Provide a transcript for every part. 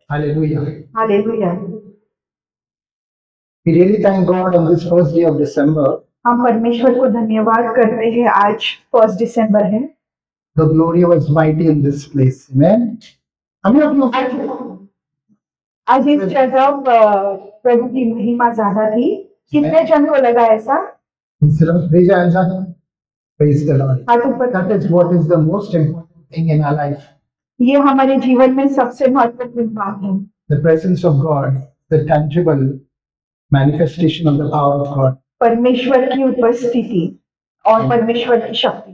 Hallelujah. Hallelujah. We really thank God on this first day of December. हम परमेश्वर को धन्यवाद करते हैं, आज 1 दिसंबर है। The glory was mighty in this place. Amen. How many of you आज इस जगह प्रभु की महिमा ज्यादा थी। कितने जन को लगा ऐसा? raise your hands up? Praise the Lord. हाथ ऊपर। That is what is the most important thing in our life. ये हमारे जीवन में सबसे महत्वपूर्ण बात है। The presence of God, the tangible manifestation of the power of God. परमेश्वर की उपस्थिति और परमेश्वर की शक्ति।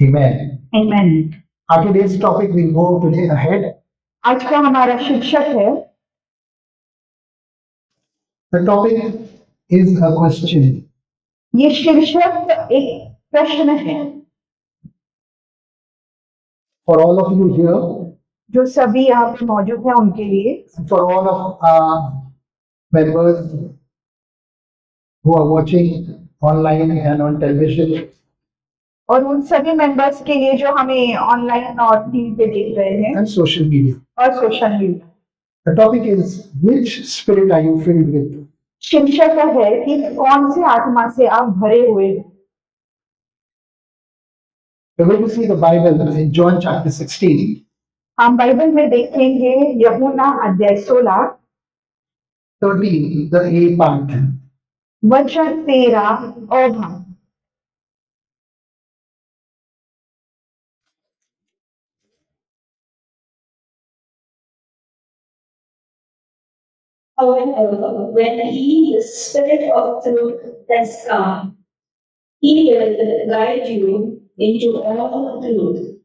Amen. Amen. Our today's topic will go today ahead. आज का हमारा शीर्षक है। The topic is a question. ये शीर्षक एक प्रश्न है। For all of you here, जो सभी यहाँ पे मौजूद हैं उनके लिए, for all of our members who are watching online and on television, और उन सभी मेंबर्स के लिए जो हमें ऑनलाइन और टीवी पे देख रहे हैं and social media. और social media. The topic is, which spirit are you filled with? शीर्षक है कि कौन से आत्मा से आप भरे हुए हैं। We're going to see the Bible in John chapter 16. हम बाइबल में देखेंगे यूहन्ना अध्याय 16 13, the A part. वचन 13 और भाग। However, when He, the Spirit of truth, has come, He will guide you into all truth.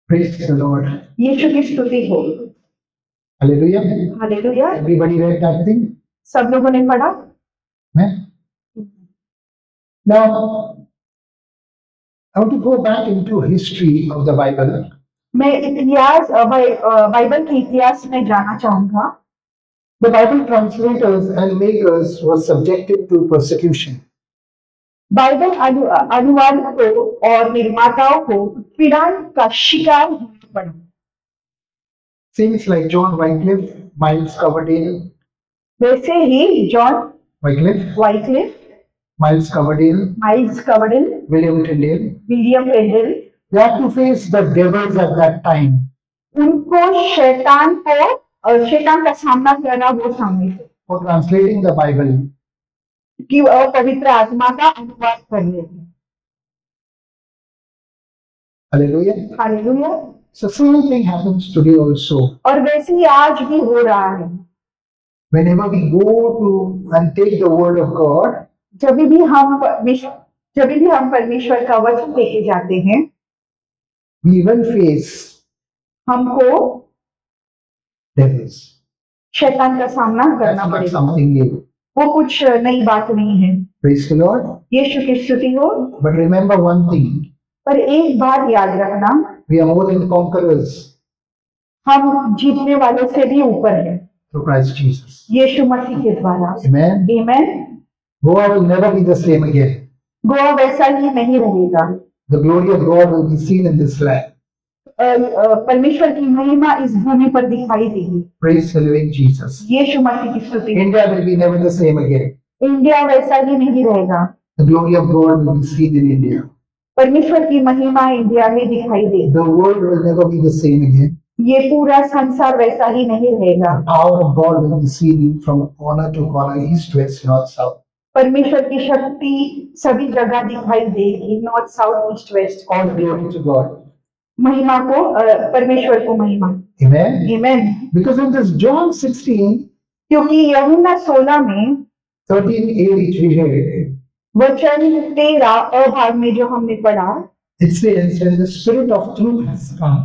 Praise the Lord. यीशु की स्तुति हो। Hallelujah. Hallelujah. Everybody read that thing? सब लोगों ने पढ़ा? Amen. Now, I want to go back into history of the Bible. मैं इतिहास Bible के इतिहास में जाना चाहूंगा। The Bible translators and makers were subjected to persecution. Bible अनुवादकों और निर्माताओं को पीड़न का शिकार होना पड़ा। Saints like John Wycliffe, Miles Coverdale, वैसे ही John Wycliffe, Wycliffe, Miles Coverdale, Miles Coverdale, William Tyndale, William Tyndale, they had to face the devils at that time. उनको शैतान का सामना करना वो सामने थे For translating the Bible. कि वह पवित्र आत्मा का अनुवाद कर लेते। Hallelujah. Hallelujah. So same thing happens today also. और वैसे ही आज भी हो रहा है। Whenever we go to and take the word of God, जब भी हम परमेश्वर का वचन लेके जाते हैं, we will face हमको devils. शैतान का सामना That's करना not पड़ेगा। something new. वो कुछ नई बात नहीं है। Praise the Lord. यीशु की स्तुति हो। But remember one thing, पर एक बात याद रखना, we are more than conquerors हम जीतने वालों से भी ऊपर हैं through Christ Jesus. यीशु मसीह के द्वारा। Amen. आमीन। Goa will never be the same again. Goa वैसा ही नहीं रहेगा। The glory of God will be seen in this land. परमेश्वर की महिमा इस भूमि पर दिखाई देगी। Praise the living Jesus. यीशु मसीह की स्तुति। India will be never the same again. India वैसा ही नहीं रहेगा। The glory of God will be seen in India. परमेश्वर की महिमा इंडिया में दिखाई देगी। The world will never be the same again. ये पूरा संसार वैसा ही नहीं रहेगा। The power of God will be seen from corner to corner, east, west, north, south. परमेश्वर की शक्ति सभी जगह दिखाई देगी, north, south, east, west. All glory to God. महिमा को परमेश्वर को महिमा। Amen. आमीन। Because in this John 16, क्योंकि यूहन्ना 16 में 13a which we read, वचन 13 भाग में जो हमने पढ़ा, it says, when the Spirit of truth has come,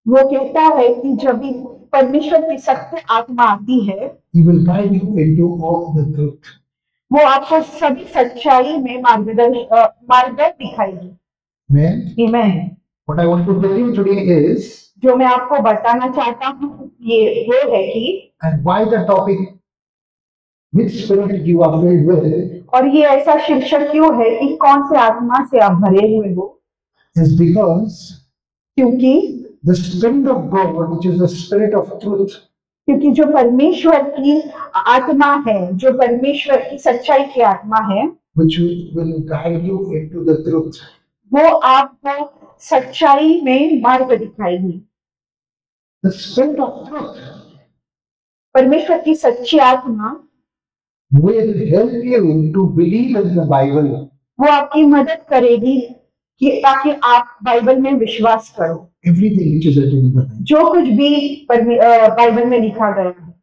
वो कहता है कि जब भी परमेश्वर की सत्य आत्मा आती है, He will guide you into all the truth. वो आपको सभी सच्चाई में मार्ग दिखाएगी। Amen. आमीन। What I want to tell you today is, जो मैं आपको बताना चाहता हूँ ये है कि, and why the topic, which spirit you are filled with, और ये ऐसा शीर्षक क्यों है कि कौन से आत्मा से आप भरे हुए हो, is because क्योंकि the Spirit of God, which is the Spirit of truth, क्योंकि जो परमेश्वर की आत्मा है, जो परमेश्वर की सच्चाई की आत्मा है, which will guide you into the truth. वो आपको सच्चाई में मार्ग दिखाएगी। The spirit of truth परमेश्वर की सच्ची आत्मा will help you to believe in the Bible. वो आपकी मदद करेगी कि ताकि आप बाइबल में विश्वास करो, Everything which is written in the Bible. जो कुछ भी बाइबल में लिखा गया है।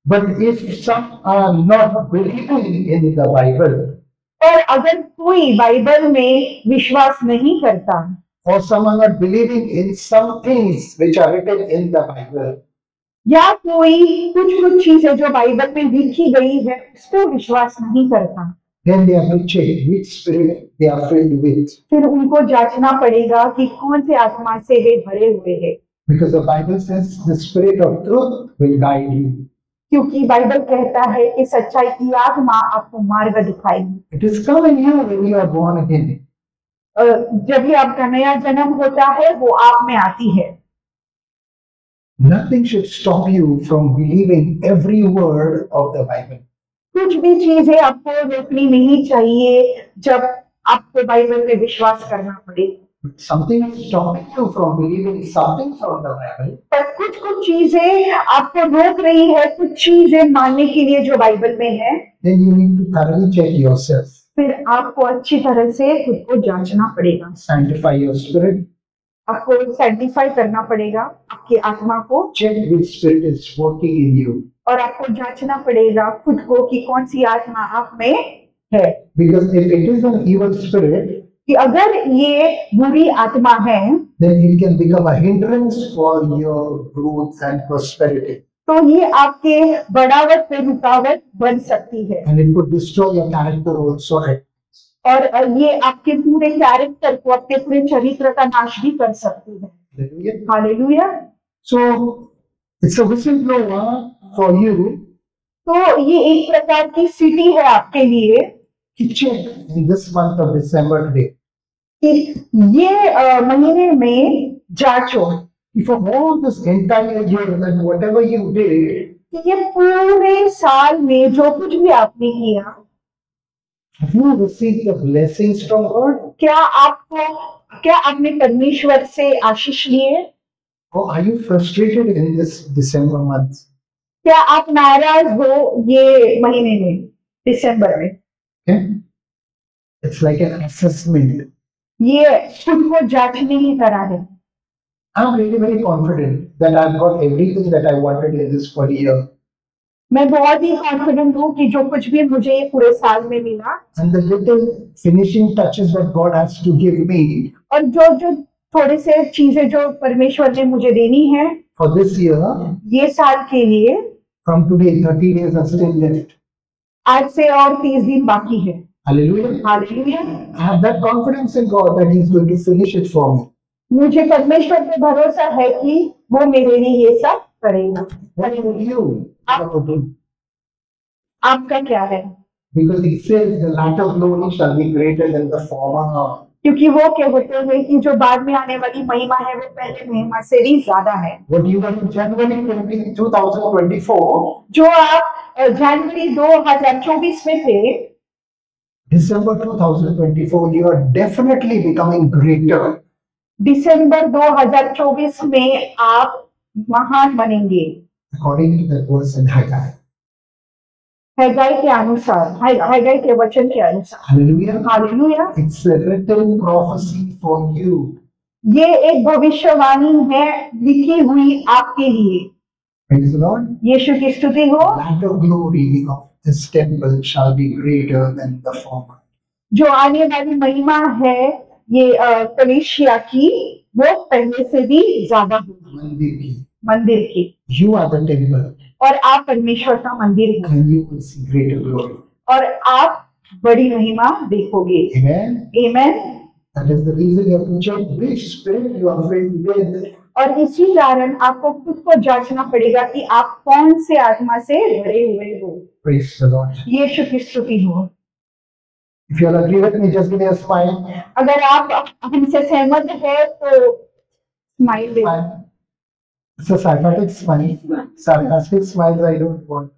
But if some are not believing in the Bible, और अगर कोई बाइबल में विश्वास नहीं करता, or some are not believing in some things which are written in the Bible, या कोई कुछ चीजें जो बाइबल में लिखी गई है उस पर विश्वास नहीं करता, then they have to check which spirit they are filled with. फिर उनको जांचना पड़ेगा कि कौन से आत्मा से वे भरे हुए हैं, Because the Bible says the spirit of truth will guide you. क्योंकि बाइबल कहता है कि सच्चाई की आत्मा आपको मार्ग दिखाएगी। It is come in you when you are born again. जब भी आपका नया जन्म होता है वो आप में आती है। Nothing should stop you from believing every word of the Bible. कुछ भी चीजें आपको रोकनी नहीं चाहिए जब आपको बाइबल में विश्वास करना पड़े। But something is stopping you from believing something from the Bible. पर कुछ चीजें आपको रोक रही है कुछ चीजें मानने के लिए जो बाइबल में है, Then you need to thoroughly check yourself. फिर आपको अच्छी तरह से खुद को जांचना पड़ेगा। Sanctify your spirit. आपको सैंक्टिफाई करना पड़ेगा आपकी आत्मा को, Check which spirit is working in you. और आपको जांचना पड़ेगा खुद को कि कौन सी आत्मा आप में है। Because if it is an evil spirit, कि अगर ये बुरी आत्मा है then it can become a hindrance for your growth and prosperity. तो ये आपके बढ़ावट पे रुकावट बन सकती है, And it could destroy your character also. और ये आपके पूरे कैरेक्टर को, आपके पूरे चरित्र का नाश भी कर सकती है। Hallelujah. Hallelujah. So it's a whistleblower for you तो ये एक प्रकार की सिटी है आपके लिए to check in this month of December today. कि ये महीने में जांचो If for all this entire year that whatever you did, कि ये पूरे साल में जो कुछ भी आपने किया, have you received the blessings from God? क्या आपने परमेश्वर से आशीष लिए? Or are you frustrated in this December month? क्या आप नाराज हो ये महीने में, दिसंबर में? Okay? It's like an assessment. ये खुद को जांचने की तरह है। I'm really very confident that I've got everything that I wanted in this whole year. मैं बहुत ही कॉन्फिडेंट हूँ कि जो कुछ भी मुझे ये पूरे साल में मिला, And the little finishing touches that God has to give me और जो थोड़े से चीजें जो परमेश्वर ने मुझे देनी है for this year, ये साल के लिए, from today, 30 days are still left. आज से और 30 दिन बाकी है। Hallelujah. Hallelujah. I have that confidence in God that He's going to finish it for me. मुझे परमेश्वर पे भरोसा है कि वो मेरे लिए ये सब करेगा। What about you? What about you? आपका क्या है? Because He says the latter glory shall be greater than the former. क्योंकि वो क्या होते हैं कि जो बाद में आने वाली महिमा है वो पहले महिमा से भी ज्यादा है। What you were in January 2024, जो आप जनवरी 2024 में थे, December 2024, you are definitely becoming greater. दिसंबर 2024 में आप महान बनेंगे, According to that verse in Haggai. हैगाई के अनुसार, हैगाई के वचन के अनुसार। Hallelujah. Hallelujah. It's a written prophecy for you. ये एक भविष्यवाणी है लिखी हुई आपके लिए। Praise the Lord. यीशु की स्तुति हो। Latter glory of this temple shall be greater than the former. जो आने वाली महिमा है ये कलीसिया की, वो पहले से भी ज्यादा होगी, मंदिर की. मंदिर की। You are the temple, और आप परमेश्वर का मंदिर हो, and you will see greater glory. और आप बड़ी महिमा देखोगे। Amen. Amen. That is the reason you have to check which spirit you are filled with. और इसी कारण आपको खुद को जांचना पड़ेगा कि आप कौन से आत्मा से भरे हुए हो। Praise the Lord. यीशु की स्तुति हो। If you all agree with me, just give me a smile. अगर आप हमसे सहमत है तो smile they. It's a sarcastic smile. Sarcastic smiles I don't want.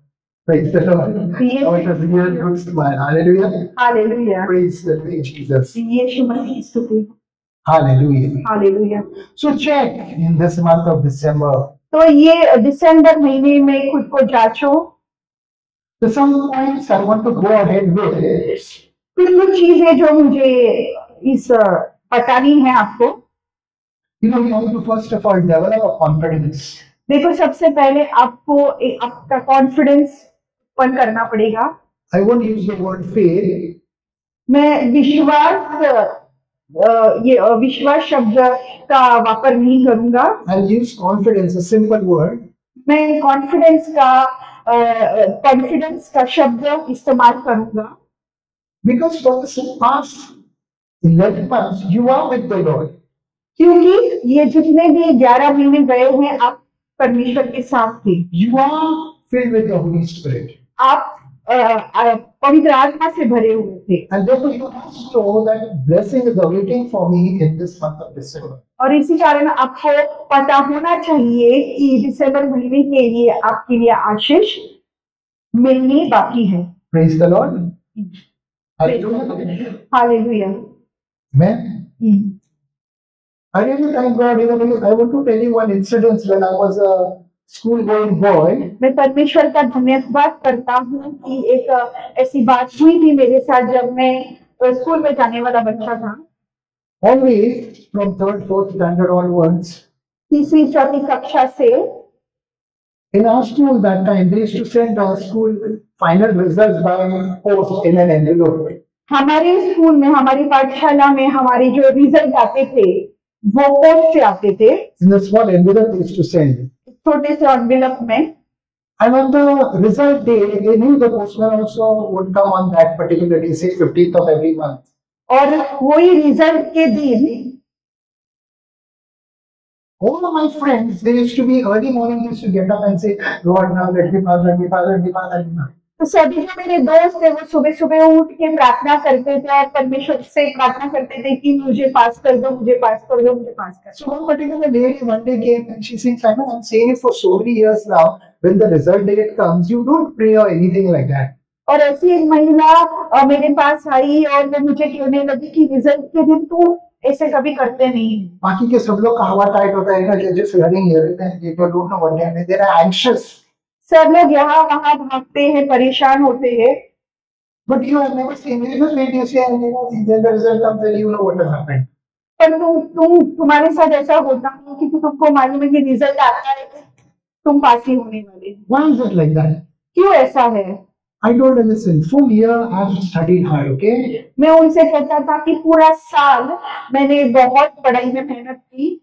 Praise the Lord. Oh, it was a real good smile. Hallelujah. Hallelujah, Praise the Lord Jesus. यीशु मसीह की स्तुति, Hallelujah. Hallelujah. So check in this month of December. तो ये दिसंबर महीने में खुद को जांचो। So some points I want to go ahead with. कुछ चीजें जो मुझे इस बतानी है आपको। You know, you have to first of all develop a confidence. देखो, सबसे पहले आपको आपका कॉन्फिडेंस उत्पन्न करना पड़ेगा। I won't use the word faith. मैं विश्वास शब्द का वापर नहीं करूंगा। I'll use confidence, a simple word. मैं कॉन्फिडेंस का शब्द इस्तेमाल करूंगा। Because for the past 11 months, you are with the Lord. क्योंकि ये जितने भी 11 महीने गए हैं आप परमेश्वर के साथ थे। You are filled with the Holy Spirit. आप पवित्र आत्मा से भरे हुए थे। And therefore you must know that blessing is awaiting for me in this month of December. और इसी कारण आपको पता होना चाहिए कि दिसंबर महीने के लिए आपके लिए आशीष मिलनी बाकी है। Praise the Lord. Hallelujah. Hallelujah. Amen. I really thank God. You know, because I want to tell you one incident when I was a school-going boy. मैं परमेश्वर का धन्यवाद करता हूँ कि एक ऐसी बात हुई थी मेरे साथ जब मैं स्कूल में जाने वाला बच्चा था। Always from third, fourth standard onwards. तीसरी चौथी कक्षा से In our school that time, they used to send our school final results by post in an envelope. हमारे स्कूल में, हमारी पाठशाला में हमारे जो रिजल्ट आते थे वो पोस्ट से आते थे। In a small envelope, they used to send. छोटे से एनवेलप में। And on the result day, they knew the postman also would come on that particular day, say 15th of every month. और वही result के दिन all of my friends, they used to be early morning, used to get up and say, Lord, now let me pass, let me pass, let me pass, let me pass. तो सभी जो मेरे दोस्त थे वो सुबह सुबह उठ के प्रार्थना करते थे और परमेश्वर से प्रार्थना करते थे कि मुझे पास कर दो, मुझे पास कर दो, मुझे पास कर दो। So one particular lady one day came and she said, Simon, I'm saying it for so many years now. When the result date comes, you don't pray or anything like that. और ऐसी एक महिला मेरे पास आई और वो मुझे कहने लगी कि रिजल्ट के दिन तू ऐसे कभी करते नहीं। बाकी के सब लोग का हवा टाइट होता है ना, just running here and they don't know what they are. They are anxious. सब लोग यहाँ वहाँ भागते हैं, परेशान होते हैं। But you have never seen. You just wait, you see, and then the result comes and you know what has happened. पर तुम्हारे साथ ऐसा होता है कि तुमको मालूम है कि रिजल्ट आता है, तुम पास ही होने वाले। Why is it like that? क्यों ऐसा है? I told her, listen, full year I have studied hard, okay? मैं उनसे कहता था कि पूरा साल मैंने बहुत पढ़ाई में मेहनत की।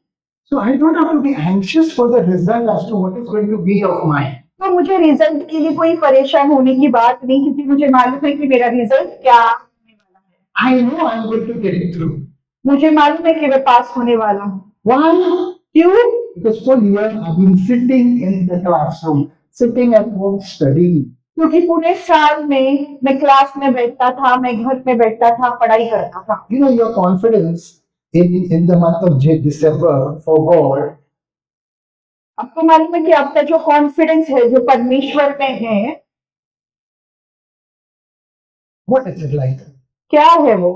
So I don't have to be anxious for the result as to what is going to be of mine. तो मुझे रिजल्ट के लिए कोई परेशान होने की बात नहीं, क्योंकि मुझे मालूम है कि मेरा रिजल्ट क्या होने वाला है। I know I'm going to get it through. मुझे मालूम है कि मैं पास होने वाला हूँ। Why? क्यों? Because full year I've been sitting in the classroom, sitting at home studying. क्योंकि पूरे साल में मैं क्लास में बैठता था, मैं घर में बैठता था, पढ़ाई करता था। You know, your confidence in the month of December for God. आपको मालूम है कि आपका जो कॉन्फिडेंस है जो परमेश्वर में है, What is it like? क्या है वो?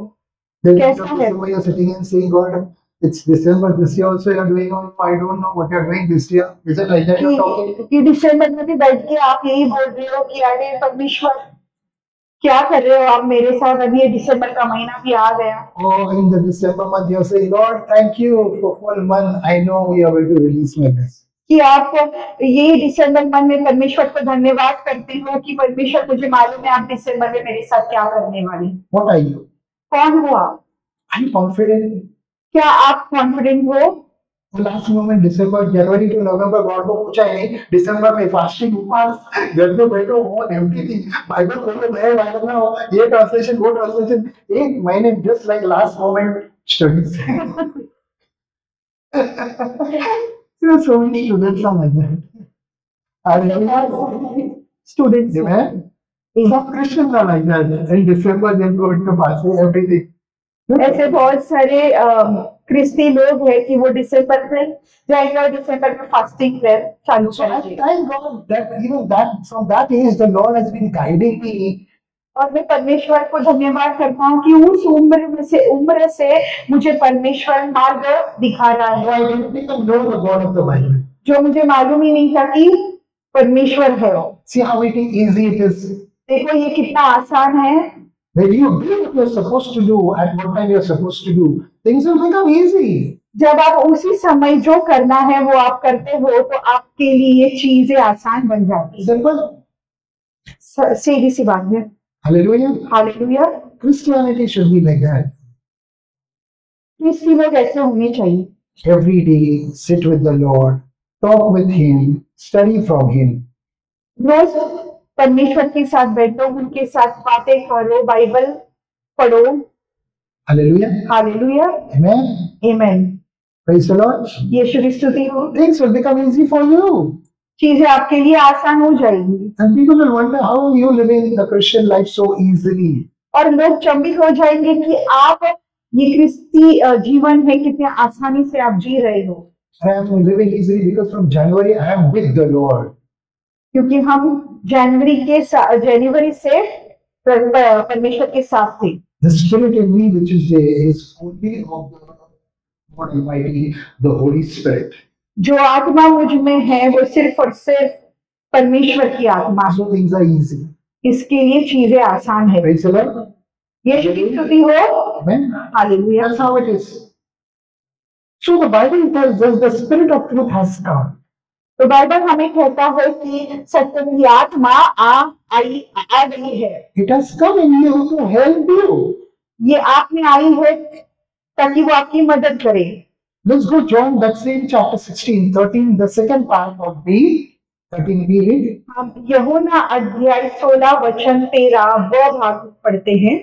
Then कैसा है? you're sitting and saying, God, it's December, this year also you're doing, I don't know what you're doing this year. Is it like that you're talking? कि दिसंबर में भी बैठ के आप यही बोल रहे हो कि अरे परमेश्वर क्या कर रहे हो आप मेरे साथ, अभी ये दिसंबर का महीना भी आ गया। Oh, in the December month, you're saying, Lord, thank you for full month. I know you are going to release my blessing. कि आप ये दिसंबर मन में परमेश्वर को धन्यवाद करते हो कि परमेश्वर मुझे मालूम है आप दिसंबर में मेरे साथ क्या करने वाले। What are you? कौन हो आप? Are you confident? क्या आप कॉन्फिडेंट हो? लास्ट मोमेंट दिसंबर, जनवरी टू नवंबर गॉड को पूछा ही नहीं, दिसंबर में फास्टिंग, उपवास, घर में बैठो हो, एवरीथिंग, बाइबल खोलो, नए बाइबल में हो, ये ट्रांसलेशन, वो ट्रांसलेशन, एक महीने just like last moment studies. You know, so many students are like that. Students Amen. Some Christians are like that. In December, they're going to fast everything. ऐसे बहुत सारे क्रिस्ती लोग हैं कि वो दिसंबर में जाएंगे और दिसंबर में फास्टिंग प्रेयर चालू So I करेंगे। thank God that that from that age the Lord has been guiding me. और मैं परमेश्वर को धन्यवाद करता हूँ कि उस उम्र से मुझे परमेश्वर मार्ग दिखा रहा No, है, I didn't even know the God of the Bible. जो मुझे मालूम ही नहीं था कि परमेश्वर है वो। See how easy it is. देखो ये कितना आसान है। When you do what you're supposed to do at what time you're supposed to do, things will become easy. जब आप उसी समय जो करना है वो आप करते हो तो आपके लिए चीजें आसान बन जाती Simple. है। सीधी सी बात है। Hallelujah. Hallelujah. Christianity should be like that. क्रिस्ती लोग ऐसे होने चाहिए। Every day, sit with the Lord, talk with Him, study from Him. रोज परमेश्वर के साथ बैठो, उनके साथ बातें करो, बाइबल पढ़ो। Hallelujah. Hallelujah. Amen. Amen. Praise the Lord. यीशु की स्तुति हो। Things will become easy for you. चीजें आपके लिए आसान हो जाएंगी And people will wonder how are you living the Christian life so easily. और लोग चंबित हो जाएंगे कि आप ये क्रिस्ती जीवन है कितने आसानी से आप जी रहे हो। I am living easily because from January I am with the Lord. क्योंकि हम जनवरी से परमेश्वर के साथ थे। The Spirit in me which is there is only of the God Almighty, the Holy Spirit. जो आत्मा मुझ में है वो सिर्फ और सिर्फ परमेश्वर की आत्मा है। So things are easy. इसके लिए चीजें आसान है। Praise the Lord. यीशु की स्तुति हो। Amen. Hallelujah. That's how it is. So the Bible tells us the Spirit of truth has come. तो बाइबल हमें कहता है कि सत्य की आत्मा आ गई है। It has come in you to help you. ये आप में आई है ताकि वो आपकी मदद करे। Let's go John that same chapter 16, 13, the second part of B. 13b read. हम यूहन्ना अध्याय 16 वचन 13 वो भाग पढ़ते हैं।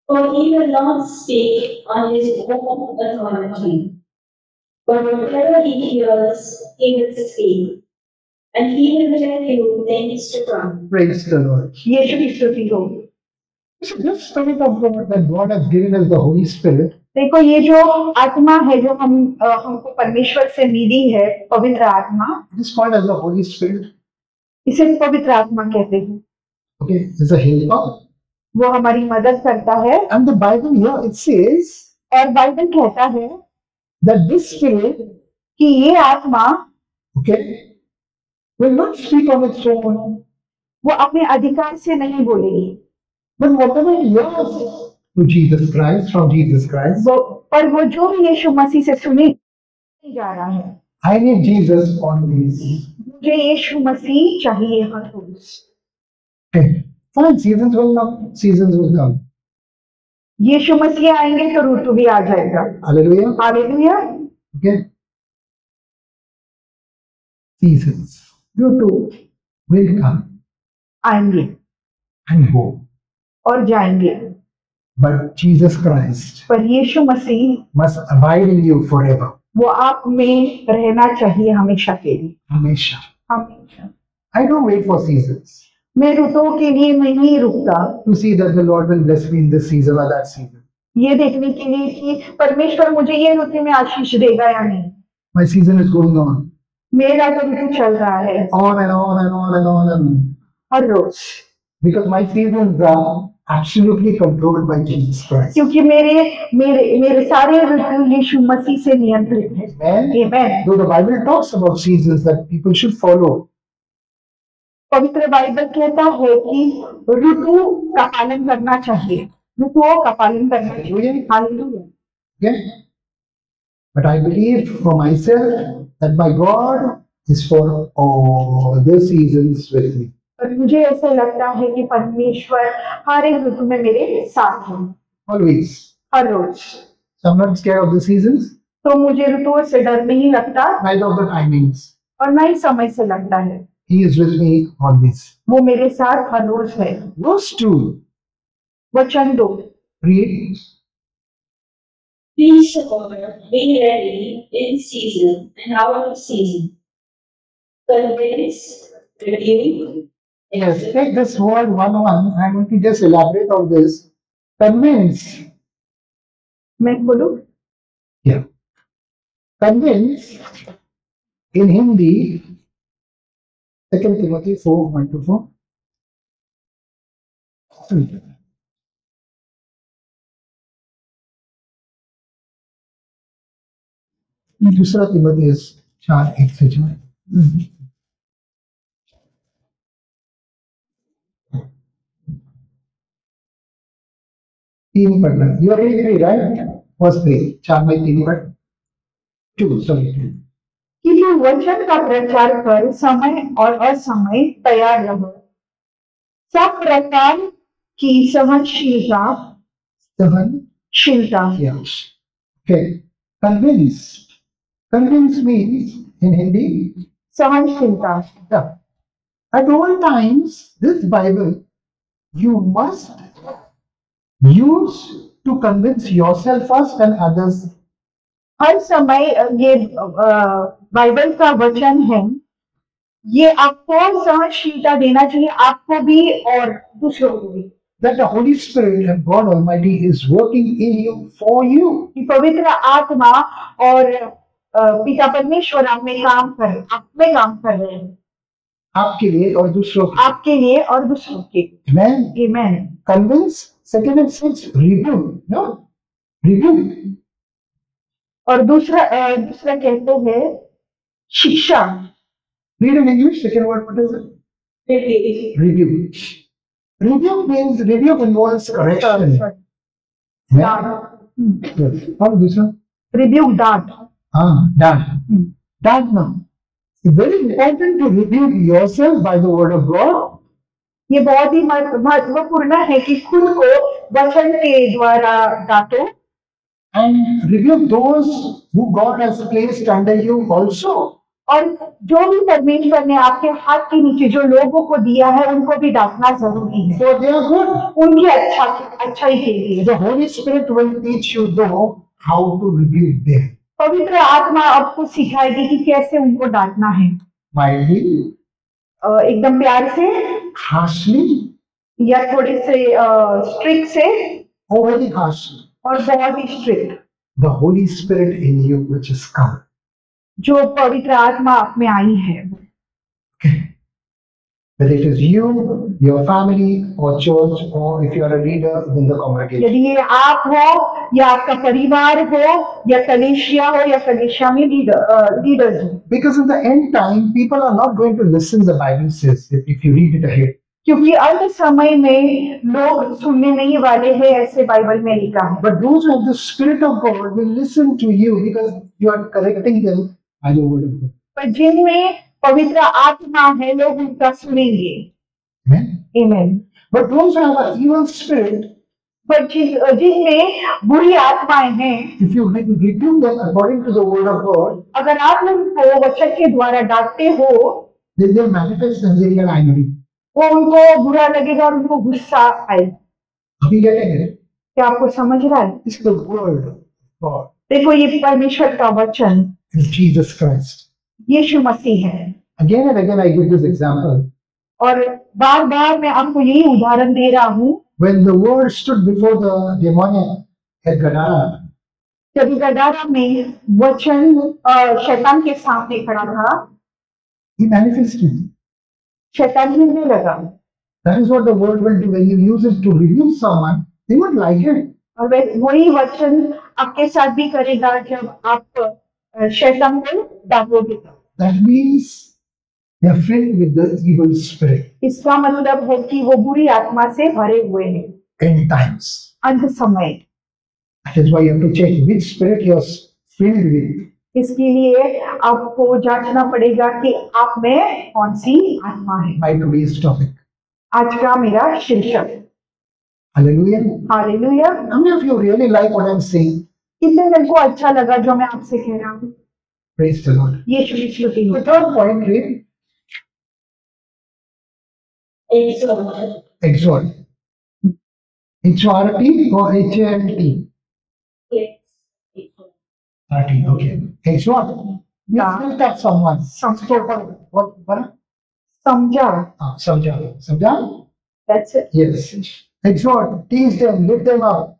For he will not speak on his own authority, but whatever he hears, he will speak, and he will tell you things to come. Praise the Lord. यीशु की स्तुति हो। So this Spirit of God that God has given us, the Holy Spirit, देखो ये जो आत्मा है जो हमको परमेश्वर से मिली है, पवित्र आत्मा, it is called as the Holy Spirit. इसे पवित्र आत्मा कहते हैं। Okay, it's a helper. वो हमारी मदद करता है। And the Bible here it says और बाइबल कहता है that this Spirit, कि ये आत्मा okay, will not speak on its own, वो अपने अधिकार से नहीं बोलेगी, but whatever he hears to Jesus Christ, from Jesus Christ. पर वो जो भी यीशु मसीह से सुने जा रहा है। I need Jesus always. मुझे यीशु मसीह चाहिए हर रोज। Okay, fine, seasons will come, seasons will come. यीशु मसीह आएंगे तो ऋतु भी आ जाएगा। Hallelujah. Hallelujah. Okay. Seasons Ritu will come आएंगे and go. और जाएंगे, But Jesus Christ पर यीशु मसीह must abide in you forever. वो आप में रहना चाहिए हमेशा के लिए। Hamesha. हमेशा। I don't wait for seasons मैं ऋतुओं के लिए नहीं रुकता to see that the Lord will bless me in this season or that season. ये देखने के लिए कि परमेश्वर मुझे ये ऋतु में आशीष देगा या नहीं। My season is going on. मेरा तो ऋतु चल रहा है On and on and on and on and on. Her rose, Because my seasons are absolutely controlled by Jesus Christ. क्योंकि मेरे मेरे मेरे सारे ऋतु यीशु मसीह से नियंत्रित है। Amen. Amen. Though the Bible talks about seasons that people should follow, पवित्र Bible कहता है कि ऋतु का पालन करना चाहिए, ऋतुओं का पालन करना चाहिए। Hallelujah. okay? But I believe for myself that my God is for all the seasons with me. पर मुझे ऐसा लगता है कि परमेश्वर हर एक ऋतु में मेरे साथ है, Always. Her rose. So I'm not scared of the seasons, तो मुझे ऋतुओं से डर नहीं लगता neither of the timings. और ना ही समय से लगता है। He is with me always. वो मेरे साथ हर रोज है। Verse 2. वचन 2। Read. Be sober, be ready in season and out of season. Convince, rebuke, Yes, take this word 1:1. I'm going to just elaborate on this. Convince. मैं बोलूं Yeah. Convince in Hindi, 2 Timothy 4:1-4. दूसरा तिमोथी 4:1-4. तीन पढ़ना. You are reading 3, right? Verse 3. 4 में 3 पढ़. 2, sorry. कि तू वचन का प्रचार कर, समय और असमय तैयार रहो, सब प्रकार की सहनशीलता. Yeah. Okay. Convince. Convince means in Hindi. सहनशीलता. Yeah. At all times, this Bible you must use to convince yourself first and others. हर समय ये बाइबल का वचन है, ये आपको सहनशीलता देना चाहिए, आपको भी और दूसरों को भी. That the Holy Spirit and God Almighty is working in you for you. कि पवित्र आत्मा और पिता परमेश्वर आप में काम कर रहे हैं, आपके लिए और दूसरों के. आपके लिए और दूसरों के. Amen. Amen. Convince. Second and sixth, review. No? Review. और दूसरा कहते हैं शिक्षा. Read in English. Second word, what is it? Review. Review means review involves correction. Yeah. और दूसरा? Rebuke that. That. That now. It's very important to review yourself by the word of God. ये बहुत ही महत्वपूर्ण है कि खुद को वचन के द्वारा डांटो. And review those who God has placed under you also. और जो भी परमेश्वर ने आपके हाथ के नीचे जो लोगों को दिया है उनको भी डांटना जरूरी है. So they are good. उनकी अच्छाई के लिए. The Holy Spirit will teach you though how to rebuke them. पवित्र आत्मा आपको सिखाएगी कि कैसे उनको डांटना है. Mildly, एकदम प्यार से, harshly, या थोड़े से स्ट्रिक्ट से, or very harshly. और बहुत ही strict. The Holy Spirit in you which is come. जो पवित्र आत्मा आप में आई है. Whether it is you, your family, or church, or if you are a leader in the congregation. यदि ये आप हो या आपका परिवार हो या कलीसिया हो या कलीसिया में लीडर्स हो. Because in the end time, people are not going to listen. The Bible says if you read it ahead. क्योंकि अंत समय में लोग सुनने नहीं वाले हैं, ऐसे बाइबल में लिखा है. But those who have the Spirit of God will listen to you because you are correcting them by the word of God. पर जिनमें पवित्र आत्मा है लोग उनका सुनेंगे. Amen. Amen. But those who have an evil spirit, पर जिनमें बुरी आत्माएं हैं, if you rebuke them according to the word of God, अगर आप उनको वचन के द्वारा डांटते हो, then they manifest and they get angry. वो उनको बुरा लगेगा और उनको गुस्सा आएगा. अभी क्या कहेंगे? क्या आपको समझ रहा है? This is the word of God. देखो ये परमेश्वर का वचन Is Jesus Christ. यीशु मसीह है. Again and again I give this example. और बार बार मैं आपको यही उदाहरण दे रहा हूँ. When the word stood before the demoniac at Gadara, जब गदारा में वचन शैतान के सामने खड़ा था, he manifested. शैतान हिलने लगा. That is what the word will do when you use it to rebuke someone. They won't like it. और वही वचन आपके साथ भी करेगा जब आप शैतान को डांटोगे. That means they are filled with the evil spirit. इसका मतलब है कि वो बुरी आत्मा से भरे हुए हैं. End times. अंत समय. That is why you have to check which spirit you are filled with. इसके लिए आपको जांचना पड़ेगा कि आप में कौन सी आत्मा है. My today's topic. आज का मेरा शीर्षक. Hallelujah. Hallelujah. How many of you really like what I'm saying? कितने लोगों को अच्छा लगा जो मैं आपसे कह रहा हूँ. Praise the Lord. यीशु की स्तुति हो. The third point, read. Exhort. Exhort. H-O-R-T or H-A-L-T? R-T, okay. Exhort. Yeah. Lift up someone. What? समझा. Samjha? That's it. Yes. Exhort. Teach them. Lift them up.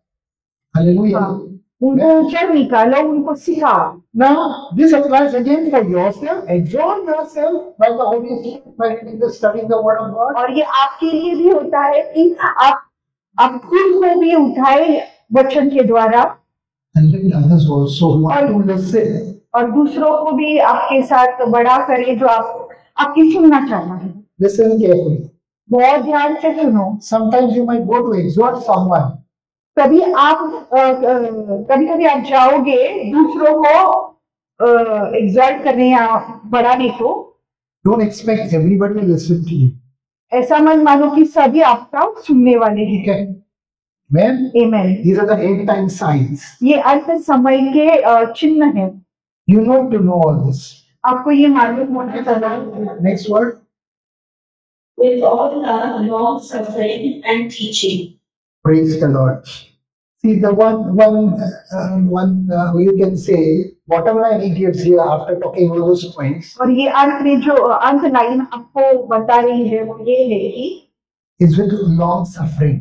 Hallelujah. हाँ. उनको ऊंचा निकालो, उनको सिखाओ। Now, this applies again for yourself. Exhort yourself by the Holy Spirit, by reading the studying the Word of God. और ये आपके लिए भी होता है कि आप खुद को भी उठाए वचन के द्वारा, And let others also who want to listen. और दूसरों को भी आपके साथ बड़ा करे जो आपकी सुनना चाहता है। Listen carefully. बहुत ध्यान से सुनो। Sometimes you might go to exhort someone. कभी कभी आप जाओगे दूसरों को एग्जॉर्ट करने या बढ़ाने को। Don't expect everybody to listen to you. ऐसा मत मानो कि सभी आपका सुनने वाले हैं। Okay. Amen. Amen. These are the end time signs. ये अंत समय के चिन्ह है। You know to know all this. आपको ये मालूम होना चाहिए। Next word. With all love, long suffering and teaching. Praise the Lord. See the one you can say whatever he gives here after talking all those points. और ये अंत में जो अंत लाइन आपको बता रही है वो ये है कि is with long suffering.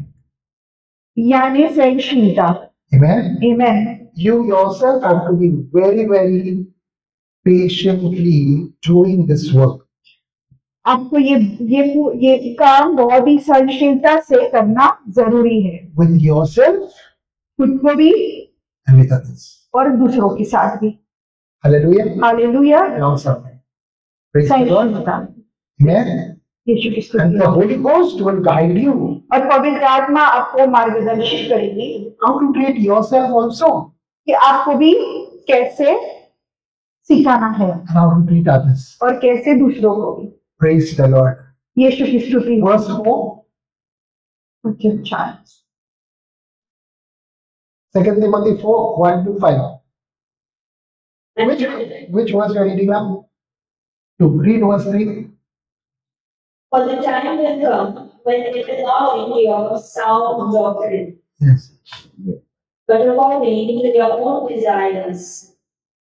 यानी सहनशीलता। Amen. Amen. You yourself have to be very, very patiently doing this work. आपको ये काम बहुत ही सहनशीलता से करना जरूरी है। With yourself खुद को भी and with others. और दूसरों के साथ भी। Hallelujah. Hallelujah. Long suffering. Praise the Lord. सहनशीलता। Amen. यीशु की स्तुति। And the Holy Ghost will guide you और पवित्र आत्मा आपको मार्गदर्शित करेगी how to treat yourself also कि आपको भी कैसे सिखाना है and how to treat others. और कैसे दूसरों को भी। Praise the Lord. यीशु की स्तुति। Verse 4, 2 Timothy 4, 1 to 5. Which verse you are reading now? To read verse 3. For the time will come when they will not endure sound doctrine, Yes. but according to their own desires,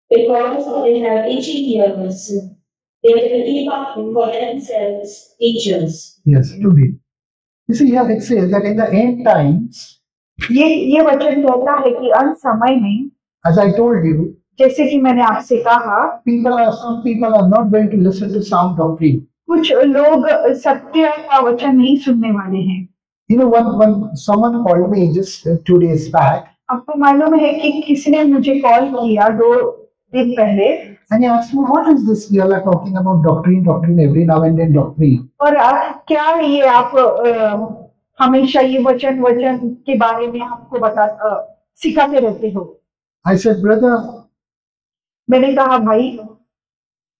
because they have itching ears, they will heap up for themselves teachers. Yes, to read. You see here it says that in the end times, ये वचन कहता है कि अंत समय में, as I told you, जैसे कि मैंने आपसे कहा, some people are not going to listen to sound doctrine. कुछ लोग सत्य का वचन नहीं सुनने वाले हैं। You know, when someone called me just 2 days back, आपको मालूम है कि किसने मुझे कॉल किया 2 दिन पहले, and he asked me, what is this you all are talking about doctrine every now and then doctrine? और क्या ये आप हमेशा ये वचन के बारे में हमको सिखाते रहते हो? I said, brother, मैंने कहा भाई,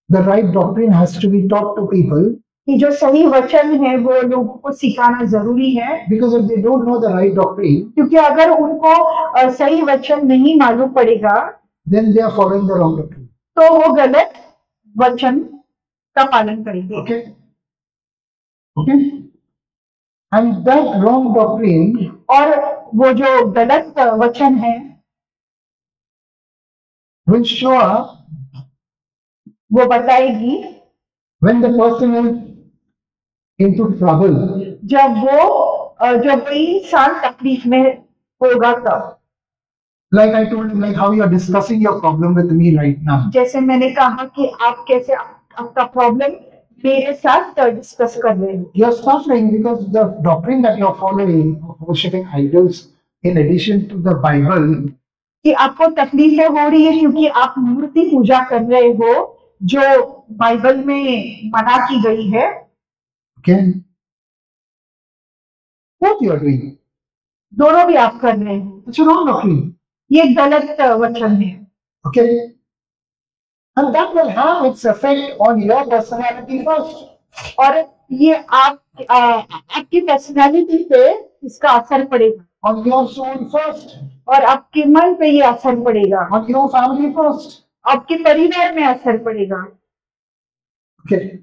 the right doctrine has to be taught to people. कि जो सही वचन है वो लोगों को सिखाना जरूरी है। Because if they don't know the right doctrine, क्योंकि अगर उनको सही वचन नहीं मालूम पड़ेगा, then they are following the wrong doctrine. तो वो गलत वचन का पालन करेंगे। Okay? Okay? And that wrong doctrine, और वो जो गलत वचन है will show up वो बताएगी when the person is into trouble. जब वो इंसान तकलीफ में होगा तब। Like I told him, like how you are discussing your problem with me right now. जैसे मैंने कहा कि आप कैसे आपका प्रॉब्लम मेरे साथ डिस्कस कर रहे हो। You are suffering because the doctrine that you are following of worshipping idols, in addition to the Bible, कि आपको तकलीफें हो रही है क्योंकि आप मूर्ति पूजा कर रहे हो जो बाइबल में मना की गई है। okay? What you are doing? दोनों भी आप कर रहे हो। It's a wrong doctrine. ये गलत वचन है। Okay? And that will have its effect on your personality first. और ये आपकी पर्सनालिटी पे इसका असर पड़ेगा। On your soul first. और आपके मन पे ये असर पड़ेगा। On your family first. आपके परिवार में असर पड़ेगा। Okay.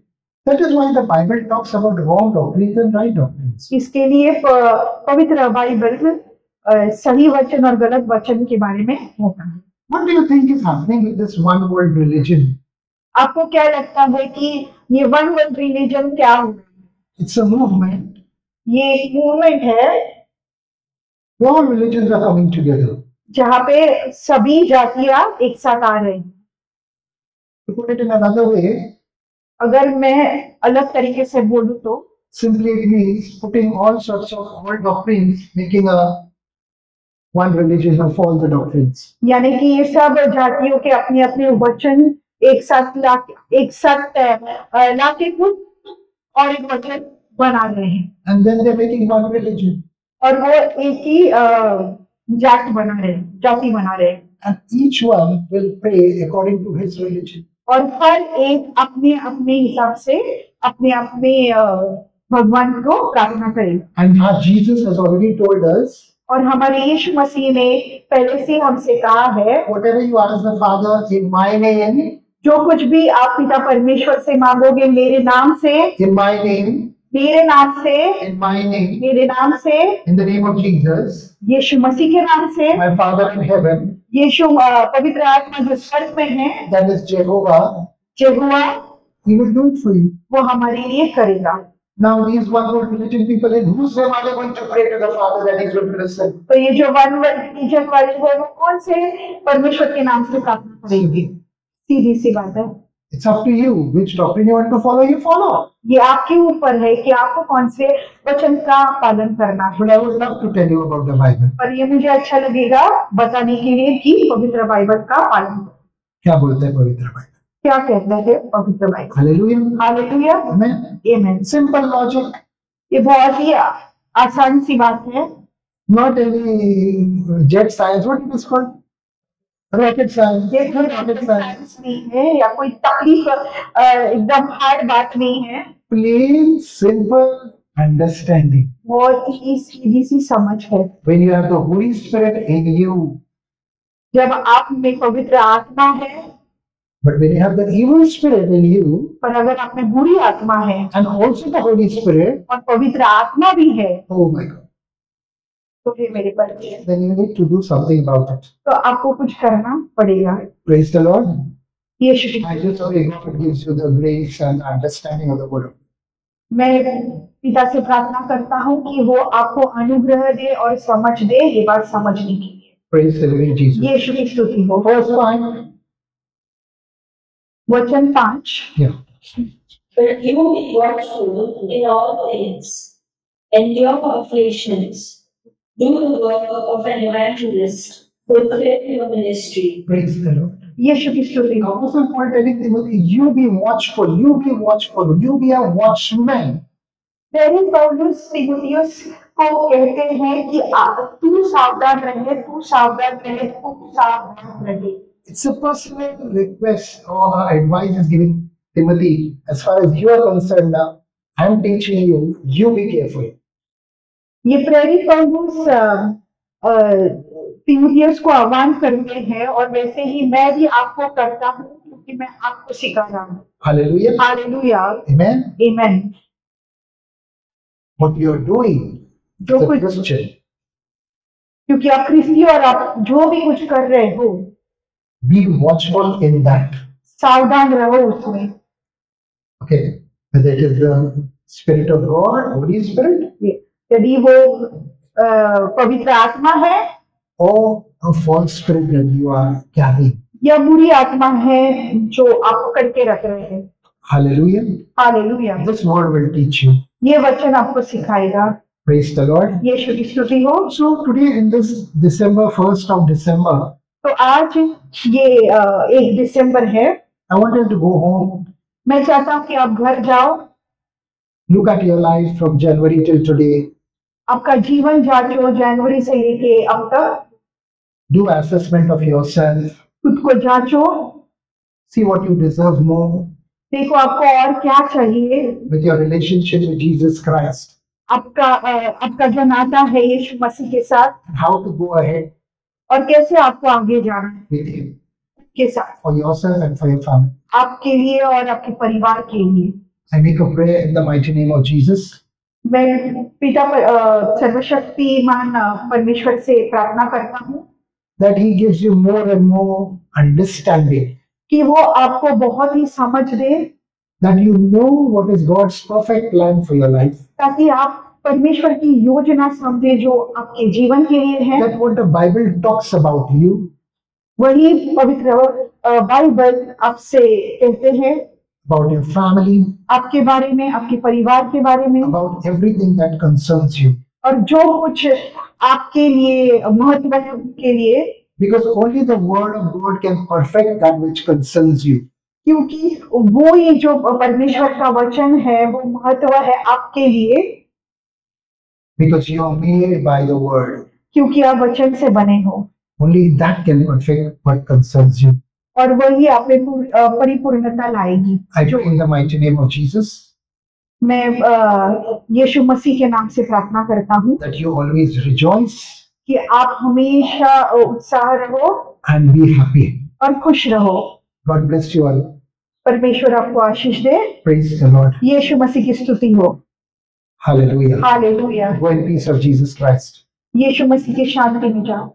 That is why the Bible talks about wrong doctrines and right doctrines. इसके लिए पवित्र बाइबल सही वचन और गलत वचन के बारे में होता है। What do you think is happening with this one world religion? आपको क्या लगता है कि ये वन वर्ल्ड रिलीजन क्या हो रहा है? It's a movement. ये एक मूवमेंट है। All religions are coming together. जहाँ पे सभी जातियां एक साथ आ रही हैं। To put it in another way, अगर मैं अलग तरीके से बोलूं तो simply it means putting all sorts of old doctrines, making a one religion of all the doctrines. यानी कि ये सब जातियों के अपने अपने वचन एक साथ लाके कुछ और एक वचन बना रहे हैं, And then they're making one religion. और वो एक ही जाति बना रहे हैं, And each one will pray according to his religion. और हर एक अपने अपने हिसाब से अपने अपने भगवान को प्रार्थना करेगा। And Jesus has already told us, और हमारे यीशु मसीह ने पहले से हमसे कहा है, whatever you ask the Father in my name, जो कुछ भी आप पिता परमेश्वर से मांगोगे मेरे नाम से, in my name, मेरे नाम से, in my name, मेरे नाम से, in the name of Jesus, यीशु मसीह के नाम से, my Father in heaven, यीशु पवित्र आत्मा जो स्वर्ग में है, that is Jehovah, Jehovah, he will do it for you. वो हमारे लिए करेगा। Now these one world religion people, in whose name are they going to pray to the Father that he's going to listen? तो ये जो one world religion वाले हैं वो कौन से परमेश्वर के नाम से प्रार्थना करेंगे? सीधी सी बात है। It's up to you which doctrine you want to follow, you follow. ये आपके ऊपर है कि आपको कौन से वचन का पालन करना है। But I would love to tell you about the Bible. और ये मुझे अच्छा लगेगा बताने के लिए कि पवित्र बाइबल का पालन करो। क्या बोलते हैं पवित्र बाइबल? क्या कहते हैं पवित्र बाइबल? Hallelujah. Hallelujah, Amen. आमेन। Simple logic. ये बहुत ही आसान सी बात है। Not any jet science. What it is called? Rocket science. ये कोई rocket science नहीं है या कोई तकलीफ एकदम हार्ड बात नहीं है। Plain, simple understanding. बहुत ही सीधी सी समझ है। When you have the Holy Spirit in you, जब आप में पवित्र आत्मा है, but when you have the evil spirit in you, पर अगर आप में बुरी आत्मा है and also the Holy Spirit, और पवित्र आत्मा भी है, oh my God, तो फिर मेरे पर then you need to do something about it. तो आपको कुछ करना पड़ेगा। Praise the Lord. Yeshu I just pray God gives you the grace and understanding of the word. मैं पिता से प्रार्थना करता हूँ कि वो आपको अनुग्रह दे और समझ दे ये बात समझने के लिए। Praise the living Jesus. यीशु की स्तुति हो। First line. वचन 5। Yeah. But you be watchful in all things, endure afflictions, do the work of an evangelist, fulfill your ministry. Praise the Lord. यीशु की स्तुति हो। Apostle Paul telling Timothy, you be watchful, you be watchful, you be a watchman. प्रेरित पौलुस तीमुथियुस को कहते हैं कि तू सावधान रहे, तू सावधान रहे, तू सावधान रहे। It's a personal request or advice is giving Timothy. As far as you are concerned now, I'm teaching you, you be careful. ये प्रेरित पौलुस तीमुथियुस को आह्वान करते हैं और वैसे ही मैं भी आपको करता हूँ क्योंकि मैं आपको सिखा रहा हूँ। Hallelujah. Hallelujah, Amen. Amen. What you're doing जो as a कुछ Christian, क्योंकि आप ख्रिस्ती और आप जो भी कुछ कर रहे हो be watchful in that. सावधान रहो उसमें। Okay. Whether it is the Spirit of God, Holy Spirit, यदि वो पवित्र आत्मा है or a false spirit that you are carrying. या बुरी आत्मा है जो आप पकड़ के रख रहे हैं। Hallelujah. Hallelujah, This word will teach you. ये वचन आपको सिखाएगा। Praise the Lord. यीशु की स्तुति हो। So today in this December, 1st of December, तो आज ये 1 दिसंबर है। I want you to go home. मैं चाहता हूँ कि आप घर जाओ, Look at your life from January till today. आपका जीवन जांचो जनवरी से लेके अब तक, Do assessment of yourself. खुद को जांचो, See what you deserve more देखो आपको और क्या चाहिए। with your relationship with Jesus Christ. आपका जो नाता है यीशु मसीह के साथ, How to go ahead और कैसे आपको आगे जाना है with Him के साथ, for yourself and for your family. आपके लिए और आपके परिवार के लिए। I make a prayer in the mighty name of Jesus. मैं पिता सर्वशक्तिमान परमेश्वर से प्रार्थना करता हूँ That He gives you more and more understanding. कि वो आपको बहुत ही समझ दे, That you know what is God's perfect plan for your life. ताकि आप परमेश्वर की योजना समझे जो आपके जीवन के लिए है। That what the Bible talks about you, वही पवित्र बाइबल आपसे कहते हैं, about your family, आपके बारे में, आपके परिवार के बारे में, about everything that concerns you. और जो कुछ आपके लिए महत्व है उनके लिए, Because only the word of God can perfect that which concerns you. क्योंकि वो ही जो परमेश्वर का वचन है वो महत्व है आपके लिए, Because you are made by the word. क्योंकि आप वचन से बने हो, Only that can perfect what concerns you. और वही आप में परिपूर्णता लाएगी। I pray in the mighty name of Jesus मैं यीशु मसीह के नाम से प्रार्थना करता हूँ that you always rejoice कि आप हमेशा उत्साह रहो and be happy. और खुश रहो। God bless you all. परमेश्वर आपको आशीष दे। Praise the Lord. यीशु मसीह की स्तुति हो। Hallelujah. Hallelujah. Go in peace of Jesus Christ. यीशु मसीह की शांति में जाओ।